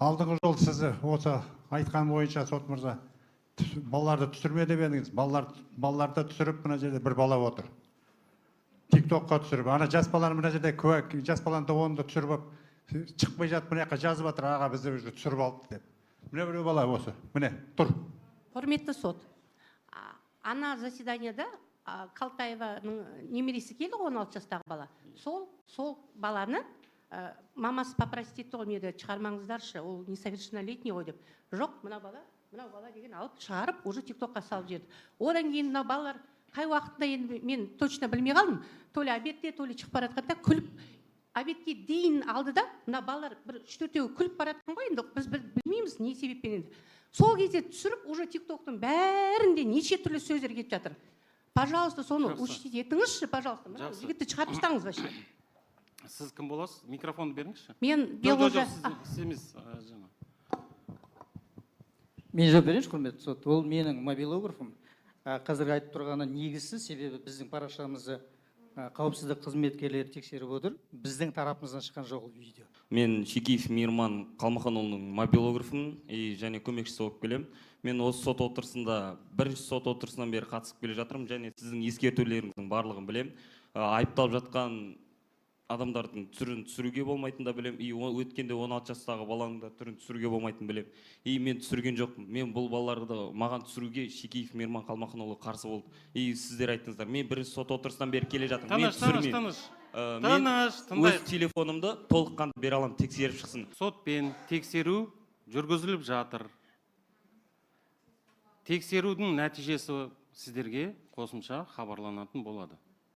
Алдыңғы жол сізді осы айтқан бойынша сот мырза балаларды түсірме деп едіңіз. Балаларды түсіріп мына жерде бір бала отыр. Тиктокқа түсіріп, ана жас баланы мына жерде куә, жас баланы да оны да түсіріп алып, шықпай жатып мына жаққа жазып жатыр, аға бізді уже түсіріп алды деп. Міне біреу бала осы, міне тұр. Құрметті сот, ана заседанияда Калтаеваның немересі келді, 16 жастағы бала. Сол баланы мамасы попросит етті ғой, мені шығармаңыздаршы, ол несовершеннолетний ғой деп. Жоқ, мынау бала деген алып шығарып, уже тиктокқа салып жіберді. Одан кейін мынау балалар қай уақытында енді мен точно білмей қалдым. То ли обедте, то ли шығып бара жатқанда күліп, обедке дейін алды да, мына балалар бір 3-4-еуі күліп бара жатқан ғой, енді біз білмейміз не себеппен енді. Сол кезде түсіріп, уже тиктоктың бәрінде неше түрлі сөздер кетіп жатыр. Пожалуйста, соны учтите етіңізші, пожалуйста. Мына жігітті шығарып тастаңыз вообще. Сіз кім боласыз? Микрофонды беріңізші. Мен Белғожа. Сіз емес, жаңа. Мен жауап берейінші, құрметті сот. Ол менің мобилографым. Қазір айтып тұрғаны негізсіз, себебі біздің парақшамызды қауіпсіздік қызметкерлері тексеріп отыр. Біздің тарапымыздан шыққан жоқ ол видео. Мен Шекиев Мейірман Қалмаханұлының мобилографымын және көмекшісі болып келем. Мен осы сот отырысында, бірінші сот отырысынан бері қатысып келе жатырмын, және сіздің ескертулеріңіздің барлығын білем. Айыпталып жатқан адамдардың түрін түсіруге болмайтын да білем. Өткенде 16 жастағы баланың да түрін түсіруге болмайтын білем. Мен түсірген жоқпын. Мен бұл балаларды маған түсіруге Шекиев Мейірман Қалмаханұлы қарсы болды. Сіздер айттыңыздар. Мен бірінші сот отырысынан бері келе жатырмын. Мен өз телефонымды толыққанды бере аламын, тексеріп шықсын. Сотпен тексеру жүргізіліп жатыр. Тексерудің нәтижесі сіздерге қосымша хабарланатын болады.